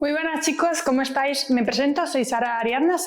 Muy buenas chicos, ¿cómo estáis? Me presento, soy Sara Ariadna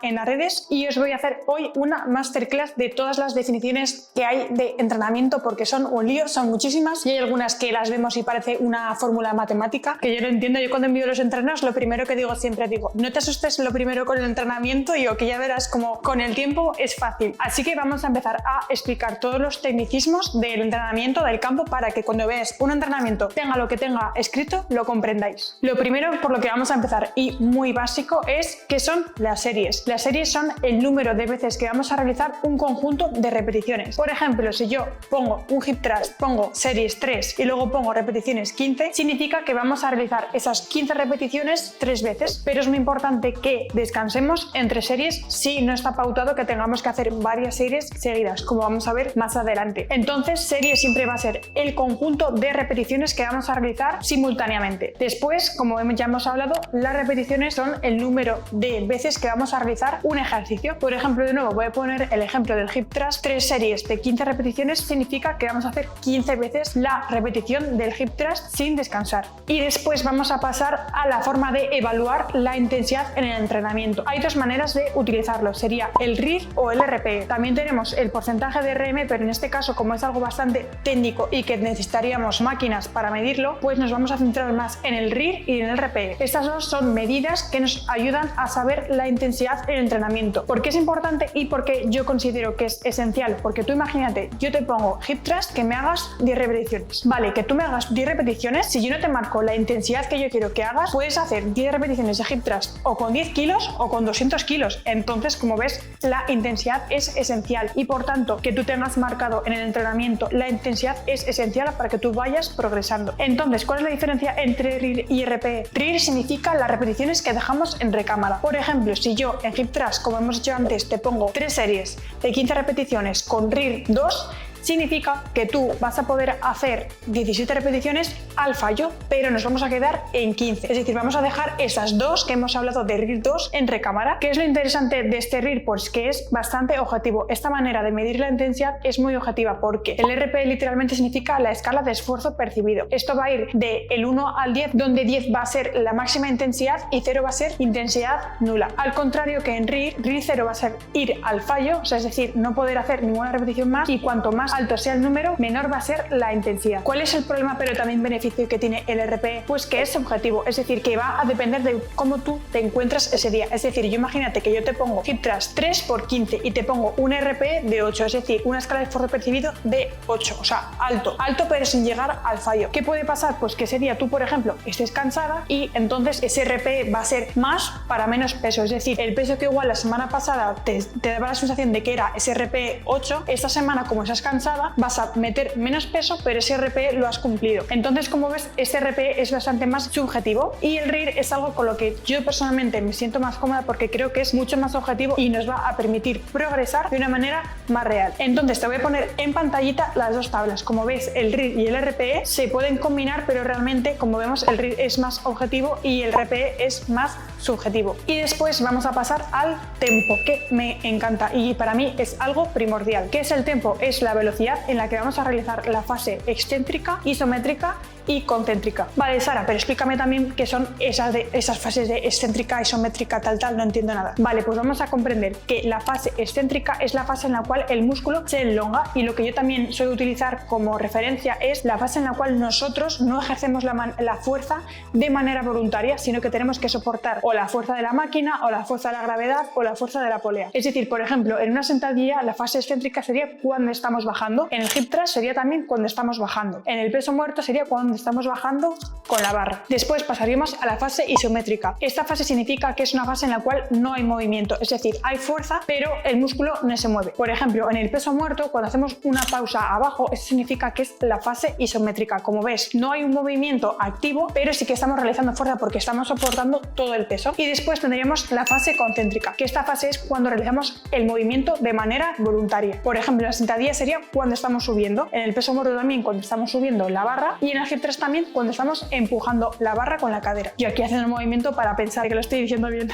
en las redes y os voy a hacer hoy una masterclass de todas las definiciones que hay de entrenamiento porque son un lío, son muchísimas y hay algunas que las vemos y parece una fórmula matemática que yo no entiendo. Yo cuando envío los entrenos lo primero que digo siempre no te asustes lo primero con el entrenamiento y que ya verás como con el tiempo es fácil. Así que vamos a empezar a explicar todos los tecnicismos del entrenamiento del campo para que cuando veáis un entrenamiento tenga lo que tenga escrito lo comprendáis. Lo primero por lo que vamos a empezar y muy básico es qué son las series. Las series son el número de veces que vamos a realizar un conjunto de repeticiones. Por ejemplo, si yo pongo un hip thrust, pongo series 3 y luego pongo repeticiones 15, significa que vamos a realizar esas 15 repeticiones 3 veces, pero es muy importante que descansemos entre series si no está pautado que tengamos que hacer varias series seguidas, como vamos a ver más adelante. Entonces, serie siempre va a ser el conjunto de repeticiones que vamos a realizar simultáneamente. Después, como ya hemos hablado, las repeticiones son el número de veces que vamos a realizar un ejercicio. Por ejemplo, de nuevo voy a poner el ejemplo del hip thrust. 3 series de 15 repeticiones significa que vamos a hacer 15 veces la repetición del hip thrust sin descansar. Y después vamos a pasar a la forma de evaluar la intensidad en el entrenamiento. Hay dos maneras de utilizarlo, sería el RIR o el RPE. También tenemos el porcentaje de RM, pero en este caso, como es algo bastante técnico y que necesitaríamos máquinas para medirlo, pues nos vamos a centrar más en el RIR y en el RPE. Estas dos son medidas que nos ayudan a saber la intensidad en el entrenamiento. ¿Por qué es importante y por qué yo considero que es esencial? Porque tú imagínate, yo te pongo hip thrust que me hagas 10 repeticiones. Vale, que tú me hagas 10 repeticiones, si yo no te marco la intensidad que yo quiero que hagas, puedes hacer 10 repeticiones de hip thrust o con 10 kilos o con 200 kilos. Entonces, como ves, la intensidad es esencial y por tanto, que tú tengas marcado en el entrenamiento la intensidad es esencial para que tú vayas progresando. Entonces, ¿cuál es la diferencia entre RIR y RPE? RIR significa las repeticiones que dejamos en recámara. Por ejemplo, si yo en hip thrust, como hemos dicho antes, te pongo 3 series de 15 repeticiones con RIR 2, significa que tú vas a poder hacer 17 repeticiones al fallo, pero nos vamos a quedar en 15. Es decir, vamos a dejar esas dos que hemos hablado de RIR 2 en recámara. ¿Qué es lo interesante de este RIR? Pues que es bastante objetivo. Esta manera de medir la intensidad es muy objetiva porque el RPE literalmente significa la escala de esfuerzo percibido. Esto va a ir del 1 al 10, donde 10 va a ser la máxima intensidad y 0 va a ser intensidad nula. Al contrario que en RIR, RIR 0 va a ser ir al fallo, o sea, es decir, no poder hacer ninguna repetición más y cuanto más alto sea el número, menor va a ser la intensidad. ¿Cuál es el problema pero también beneficio que tiene el RPE? Pues que es subjetivo, es decir, que va a depender de cómo tú te encuentras ese día. Es decir, yo imagínate que yo te pongo hip thrust 3 por 15 y te pongo un RPE de 8, es decir, una escala de esfuerzo percibido de 8, o sea, alto pero sin llegar al fallo. ¿Qué puede pasar? Pues que ese día tú, por ejemplo, estés cansada y entonces ese RPE va a ser más para menos peso, es decir, el peso que igual la semana pasada te daba la sensación de que era ese RPE 8, esta semana como estás cansada vas a meter menos peso, pero ese RPE lo has cumplido. Entonces, como ves, ese RPE es bastante más subjetivo y el RIR es algo con lo que yo personalmente me siento más cómoda porque creo que es mucho más objetivo y nos va a permitir progresar de una manera más real. Entonces, te voy a poner en pantallita las dos tablas. Como ves, el RIR y el RPE se pueden combinar, pero realmente, como vemos, el RIR es más objetivo y el RPE es más subjetivo. Y después vamos a pasar al tempo, que me encanta y para mí es algo primordial. ¿Qué es el tempo? Es la velocidad en la que vamos a realizar la fase excéntrica, isométrica y concéntrica. Vale, Sara, pero explícame también qué son esas fases de excéntrica, isométrica, tal, no entiendo nada. Vale, pues vamos a comprender que la fase excéntrica es la fase en la cual el músculo se elonga y lo que yo también suelo utilizar como referencia es la fase en la cual nosotros no ejercemos la fuerza de manera voluntaria, sino que tenemos que soportar o la fuerza de la máquina o la fuerza de la gravedad o la fuerza de la polea. Es decir, por ejemplo, en una sentadilla la fase excéntrica sería cuando estamos bajando, en el hip thrust sería también cuando estamos bajando, en el peso muerto sería cuando estamos bajando con la barra. Después pasaríamos a la fase isométrica. Esta fase significa que es una fase en la cual no hay movimiento, es decir, hay fuerza, pero el músculo no se mueve. Por ejemplo, en el peso muerto, cuando hacemos una pausa abajo, eso significa que es la fase isométrica. Como ves, no hay un movimiento activo, pero sí que estamos realizando fuerza porque estamos soportando todo el peso. Y después tendríamos la fase concéntrica, que esta fase es cuando realizamos el movimiento de manera voluntaria. Por ejemplo, en la sentadilla sería cuando estamos subiendo, en el peso muerto también cuando estamos subiendo la barra y en el hip thrust también cuando estamos empujando la barra con la cadera. Yo aquí haciendo el movimiento para pensar que lo estoy diciendo bien.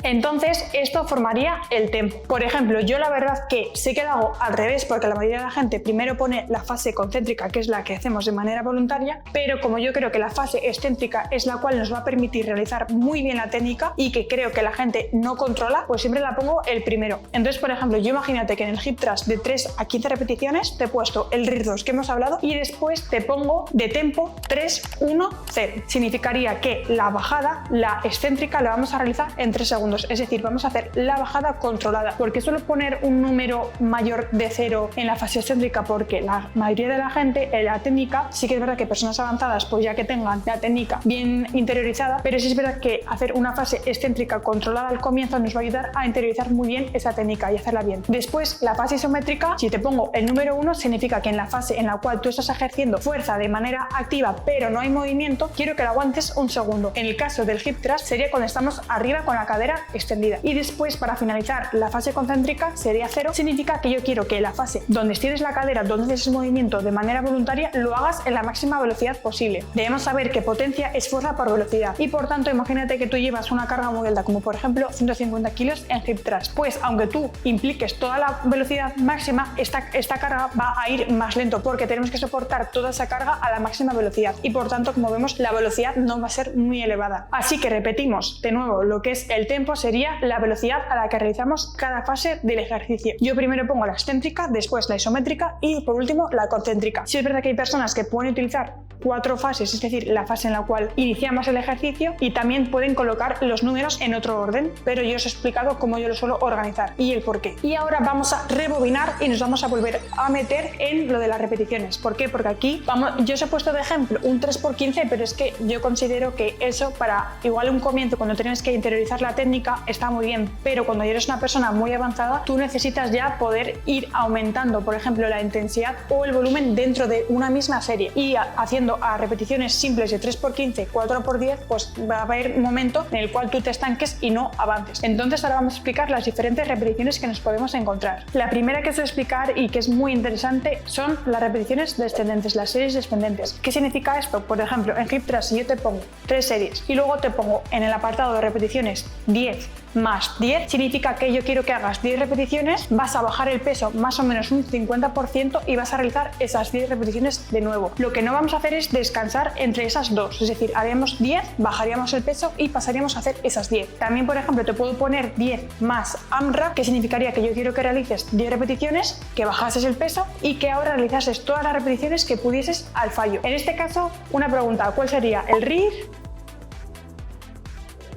Entonces esto formaría el tempo. Por ejemplo, yo la verdad que sé que lo hago al revés porque la mayoría de la gente primero pone la fase concéntrica, que es la que hacemos de manera voluntaria, pero como yo creo que la fase excéntrica es la cual nos va a permitir realizar muy bien la técnica y que creo que la gente no controla, pues siempre la pongo el primero. Entonces, por ejemplo, yo imagínate que en el hip thrust de 3 a 15 repeticiones te he puesto el RIR 2 que hemos hablado y después te pongo de tempo 3, 1, 0. Significaría que la bajada, la excéntrica, la vamos a realizar en 3 segundos, es decir, vamos a hacer la bajada controlada. ¿Por qué suelo poner un número mayor de 0 en la fase excéntrica? Porque la mayoría de la gente en la técnica, sí que es verdad que personas avanzadas, pues ya que tengan la técnica bien interiorizada, pero sí es verdad que hacer una fase excéntrica controlada al comienzo nos va a ayudar a interiorizar muy bien esa técnica y hacerla bien. Después, la fase isométrica, si te pongo el número 1, significa que en la fase en la cual tú estás ejerciendo fuerza de manera activa pero no hay movimiento, quiero que lo aguantes un segundo. En el caso del hip thrust sería cuando estamos arriba con la cadera extendida. Y después, para finalizar, la fase concéntrica sería 0, significa que yo quiero que la fase donde estires la cadera, donde haces el movimiento de manera voluntaria, lo hagas en la máxima velocidad posible. Debemos saber que potencia es fuerza por velocidad y por tanto imagínate que tú llevas una carga muy alta como por ejemplo 150 kilos en hip thrust, pues aunque tú impliques toda la velocidad máxima, esta carga va a ir más lento porque tenemos que soportar toda esa carga a la máxima velocidad y por tanto, como vemos, la velocidad no va a ser muy elevada. Así que repetimos de nuevo, lo que es el tempo sería la velocidad a la que realizamos cada fase del ejercicio. Yo primero pongo la excéntrica, después la isométrica y por último la concéntrica. Si es verdad que hay personas que pueden utilizar 4 fases, es decir, la fase en la cual iniciamos el ejercicio y también pueden colocar los números en otro orden, pero yo os he explicado cómo yo lo suelo organizar y el por qué. Y ahora vamos a rebobinar y nos vamos a volver a meter en lo de las repeticiones. ¿Por qué? Porque aquí yo os he puesto de ejemplo un 3×15, pero es que yo considero que eso para igual un comienzo cuando tienes que interiorizar la técnica está muy bien, pero cuando ya eres una persona muy avanzada tú necesitas ya poder ir aumentando, por ejemplo, la intensidad o el volumen dentro de una misma serie y haciendo a repeticiones simples de 3×15, 4×10, pues va a haber un momento en el cual tú te estanques y no avances. Entonces ahora vamos a explicar las diferentes repeticiones que nos podemos encontrar. La primera que os voy a explicar y que es muy interesante son las repeticiones descendentes, las series descendentes. ¿Qué significa esto? Por ejemplo, en hip thrust si yo te pongo 3 series y luego te pongo en el apartado de repeticiones 10 más 10, significa que yo quiero que hagas 10 repeticiones, vas a bajar el peso más o menos un 50% y vas a realizar esas 10 repeticiones de nuevo. Lo que no vamos a hacer es descansar entre esas dos, es decir, haríamos 10, bajaríamos el peso y pasaríamos a hacer esas 10. También, por ejemplo, te puedo poner 10 más AMRAP, que significaría que yo quiero que realices 10 repeticiones, que bajases el peso y que ahora realizases todas las repeticiones que pudieses al fallo. En este caso, una pregunta, ¿cuál sería el RIR?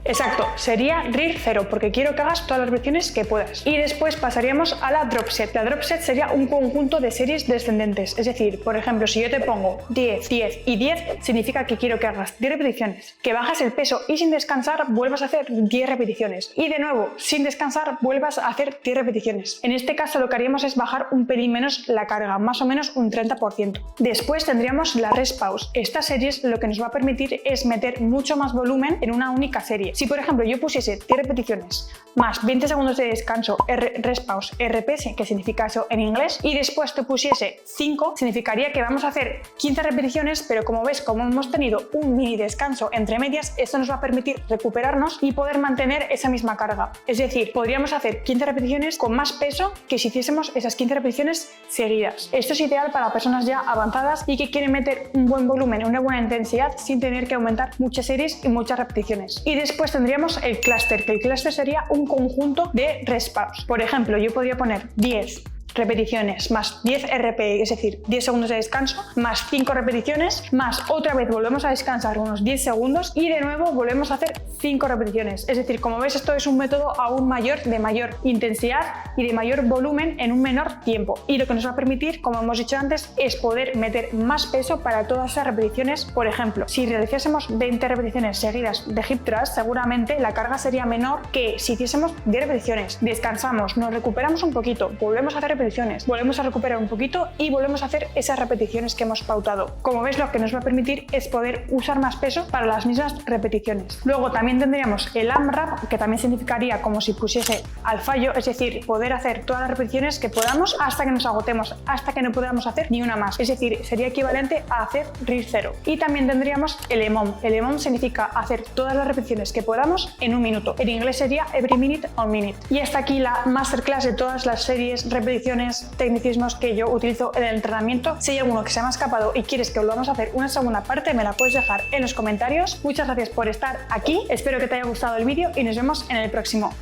Exacto, sería RIR 0 porque quiero que hagas todas las repeticiones que puedas. Y después pasaríamos a la drop set. La drop set sería un conjunto de series descendentes. Es decir, por ejemplo, si yo te pongo 10, 10 y 10, significa que quiero que hagas 10 repeticiones, que bajas el peso y sin descansar vuelvas a hacer 10 repeticiones. Y de nuevo, sin descansar vuelvas a hacer 10 repeticiones. En este caso lo que haríamos es bajar un pelín menos la carga, más o menos un 30%. Después tendríamos la rest pause. Esta serie lo que nos va a permitir es meter mucho más volumen en una única serie. Si por ejemplo yo pusiese 10 repeticiones más 20 segundos de descanso, rest pause, RPS, que significa eso en inglés, y después te pusiese 5, significaría que vamos a hacer 15 repeticiones, pero como ves, como hemos tenido un mini descanso entre medias, esto nos va a permitir recuperarnos y poder mantener esa misma carga. Es decir, podríamos hacer 15 repeticiones con más peso que si hiciésemos esas 15 repeticiones seguidas. Esto es ideal para personas ya avanzadas y que quieren meter un buen volumen, una buena intensidad sin tener que aumentar muchas series y muchas repeticiones. Y después tendríamos el cluster, que el cluster sería un conjunto de rest pause. Por ejemplo, yo podría poner 10 repeticiones más 10 RPE, es decir, 10 segundos de descanso, más 5 repeticiones, más otra vez volvemos a descansar unos 10 segundos y de nuevo volvemos a hacer 5 repeticiones. Es decir, como ves, esto es un método aún mayor, de mayor intensidad y de mayor volumen en un menor tiempo. Y lo que nos va a permitir, como hemos dicho antes, es poder meter más peso para todas esas repeticiones. Por ejemplo, si realizásemos 20 repeticiones seguidas de hip thrust, seguramente la carga sería menor que si hiciésemos 10 repeticiones. Descansamos, nos recuperamos un poquito, volvemos a hacer repeticiones repeticiones. Volvemos a recuperar un poquito y volvemos a hacer esas repeticiones que hemos pautado. Como ves, lo que nos va a permitir es poder usar más peso para las mismas repeticiones. Luego también tendríamos el AMRAP, que también significaría como si pusiese al fallo, es decir, poder hacer todas las repeticiones que podamos hasta que nos agotemos, hasta que no podamos hacer ni una más. Es decir, sería equivalente a hacer RIR 0. Y también tendríamos el EMOM. El EMOM significa hacer todas las repeticiones que podamos en un minuto. En inglés sería every minute on minute. Y hasta aquí la masterclass de todas las series, repeticiones, tecnicismos que yo utilizo en el entrenamiento. Si hay alguno que se me ha escapado y quieres que volvamos a hacer una segunda parte, me la puedes dejar en los comentarios. Muchas gracias por estar aquí, espero que te haya gustado el vídeo y nos vemos en el próximo.